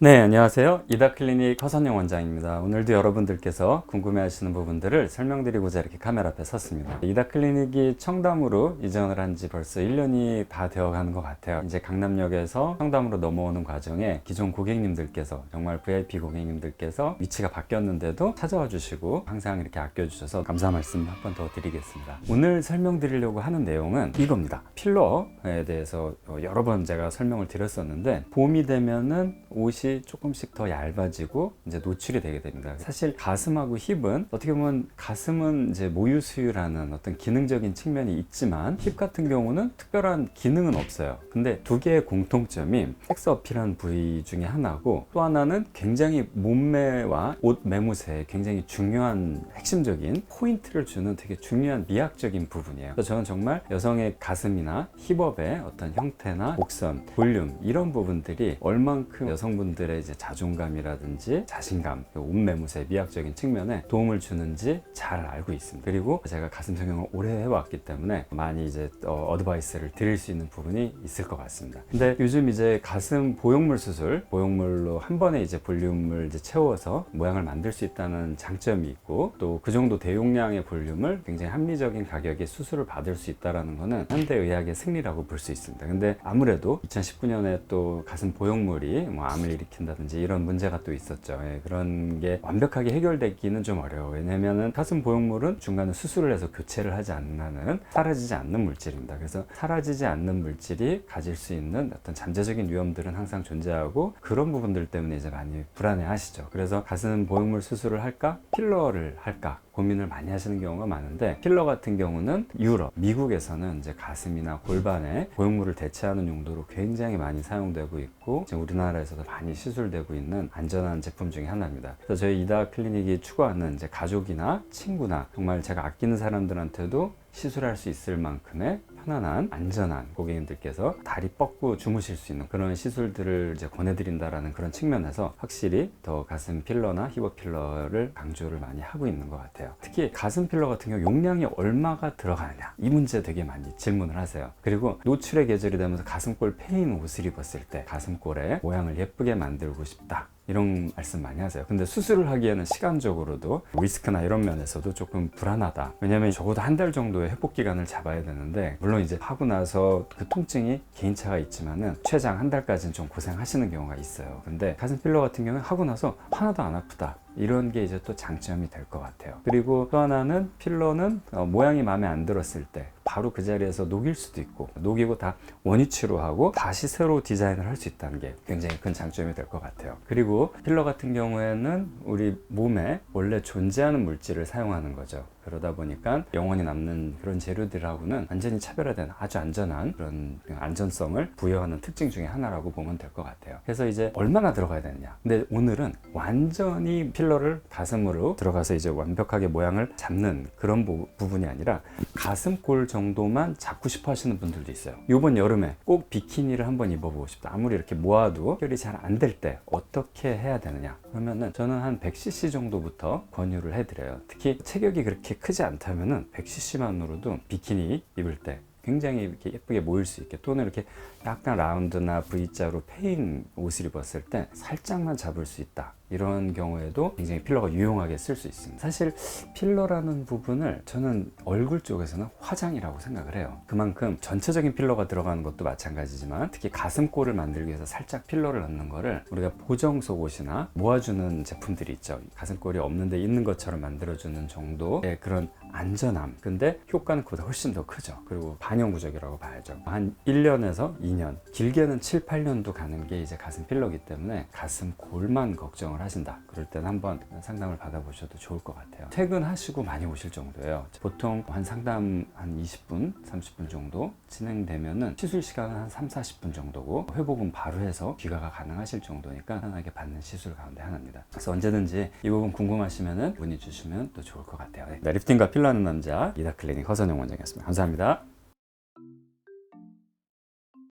네, 안녕하세요. 이다클리닉 허선영 원장입니다. 오늘도 여러분들께서 궁금해하시는 부분들을 설명드리고자 이렇게 카메라 앞에 섰습니다. 이다클리닉이 청담으로 이전을 한 지 벌써 1년이 다 되어가는 것 같아요. 이제 강남역에서 청담으로 넘어오는 과정에 기존 고객님들께서, 정말 VIP 고객님들께서 위치가 바뀌었는데도 찾아와 주시고 항상 이렇게 아껴주셔서 감사 말씀 한 번 더 드리겠습니다. 오늘 설명드리려고 하는 내용은 이겁니다. 필러에 대해서 여러 번 제가 설명을 드렸었는데, 봄이 되면은 옷이 조금씩 더 얇아지고 이제 노출이 되게 됩니다. 사실 가슴하고 힙은 어떻게 보면, 가슴은 이제 모유 수유라는 어떤 기능적인 측면이 있지만 힙 같은 경우는 특별한 기능은 없어요. 근데 두 개의 공통점이 섹스 어필한 부위 중에 하나고, 또 하나는 굉장히 몸매와 옷 매무새에 굉장히 중요한 핵심적인 포인트를 주는 되게 중요한 미학적인 부분이에요. 그래서 저는 정말 여성의 가슴이나 힙업의 어떤 형태나 곡선, 볼륨, 이런 부분들이 얼만큼 여성분들의 이제 자존감이라든지 자신감, 옷 매무새 미학적인 측면에 도움을 주는지 잘 알고 있습니다. 그리고 제가 가슴 성형을 오래 해왔기 때문에 많이 이제 어드바이스를 드릴 수 있는 부분이 있을 것 같습니다. 근데 요즘 이제 가슴 보형물 수술, 보형물로 한 번에 이제 볼륨을 이제 채워서 모양을 만들 수 있다는 장점이 있고, 또 그 정도 대용량의 볼륨을 굉장히 합리적인 가격에 수술을 받을 수 있다는 거는 현대의학의 승리라고 볼 수 있습니다. 근데 아무래도 2019년에 또 가슴 보형물이 뭐 암을 일으킨다든지 이런 문제가 또 있었죠. 그런 게 완벽하게 해결되기는 좀 어려워요. 왜냐면은 가슴 보형물은 중간에 수술을 해서 교체를 하지 않는 한은 사라지지 않는 물질입니다. 그래서 사라지지 않는 물질이 가질 수 있는 어떤 잠재적인 위험들은 항상 존재하고, 그런 부분들 때문에 이제 많이 불안해 하시죠. 그래서 가슴 보형물 수술을 할까? 필러를 할까? 고민을 많이 하시는 경우가 많은데, 필러 같은 경우는 유럽, 미국에서는 이제 가슴이나 골반에 보형물을 대체하는 용도로 굉장히 많이 사용되고 있고, 지금 우리나라에서도 많이 시술되고 있는 안전한 제품 중에 하나입니다. 그래서 저희 이다 클리닉이 추구하는 이제 가족이나 친구나 정말 제가 아끼는 사람들한테도 시술할 수 있을 만큼의 편안한, 안전한, 고객님들께서 다리 뻗고 주무실 수 있는 그런 시술들을 이제 권해드린다라는 그런 측면에서 확실히 더 가슴 필러나 힙업 필러를 강조를 많이 하고 있는 것 같아요. 특히 가슴 필러 같은 경우 용량이 얼마가 들어가느냐, 이 문제 되게 많이 질문을 하세요. 그리고 노출의 계절이 되면서 가슴골 패인 옷을 입었을 때 가슴골의 모양을 예쁘게 만들고 싶다, 이런 말씀 많이 하세요. 근데 수술을 하기에는 시간적으로도 리스크나 이런 면에서도 조금 불안하다. 왜냐면 적어도 한 달 정도의 회복 기간을 잡아야 되는데, 물론 이제 하고 나서 그 통증이 개인차가 있지만은 최장 한 달까지는 좀 고생하시는 경우가 있어요. 근데 가슴 필러 같은 경우는 하고 나서 하나도 안 아프다, 이런 게 이제 또 장점이 될 것 같아요. 그리고 또 하나는, 필러는 모양이 마음에 안 들었을 때 바로 그 자리에서 녹일 수도 있고, 녹이고 다 원위치로 하고 다시 새로 디자인을 할 수 있다는 게 굉장히 큰 장점이 될 것 같아요. 그리고 필러 같은 경우에는 우리 몸에 원래 존재하는 물질을 사용하는 거죠. 그러다 보니까 영원히 남는 그런 재료들하고는 완전히 차별화된 아주 안전한 그런 안전성을 부여하는 특징 중에 하나라고 보면 될 것 같아요. 그래서 이제 얼마나 들어가야 되느냐. 근데 오늘은 완전히 필러를 가슴으로 들어가서 이제 완벽하게 모양을 잡는 그런 부분이 아니라 가슴골 정도만 잡고 싶어 하시는 분들도 있어요. 이번 여름에 꼭 비키니를 한번 입어보고 싶다. 아무리 이렇게 모아도 해결이 잘 안 될 때 어떻게 해야 되느냐. 그러면은 저는 한 100cc 정도부터 권유를 해드려요. 특히 체격이 그렇게 크지 않다면은 100cc만으로도 비키니 입을 때 굉장히 이렇게 예쁘게 모일 수 있게, 또는 이렇게 약간 라운드나 V자로 패인 옷을 입었을 때 살짝만 잡을 수 있다, 이런 경우에도 굉장히 필러가 유용하게 쓸 수 있습니다. 사실 필러라는 부분을 저는 얼굴 쪽에서는 화장이라고 생각을 해요. 그만큼 전체적인 필러가 들어가는 것도 마찬가지지만, 특히 가슴골을 만들기 위해서 살짝 필러를 넣는 거를 우리가 보정 속옷이나 모아주는 제품들이 있죠. 가슴골이 없는데 있는 것처럼 만들어주는 정도의 그런 안전함, 근데 효과는 그보다 훨씬 더 크죠. 그리고 반영구적이라고 봐야죠. 한 1년에서 2년, 길게는 7, 8년도 가는 게 이제 가슴 필러기 때문에 가슴 골만 걱정을 하신다, 그럴 땐 한번 상담을 받아보셔도 좋을 것 같아요. 퇴근하시고 많이 오실 정도예요. 보통 한 상담 한 20분, 30분 정도 진행되면은 시술 시간은 한 3, 40분 정도고, 회복은 바로 해서 귀가가 가능하실 정도니까 편하게 받는 시술 가운데 하나입니다. 그래서 언제든지 이 부분 궁금하시면은 문의 주시면 또 좋을 것 같아요. 네, 리프팅과 필러 하는 남자 이다클리닉 허선영 원장이었습니다. 감사합니다.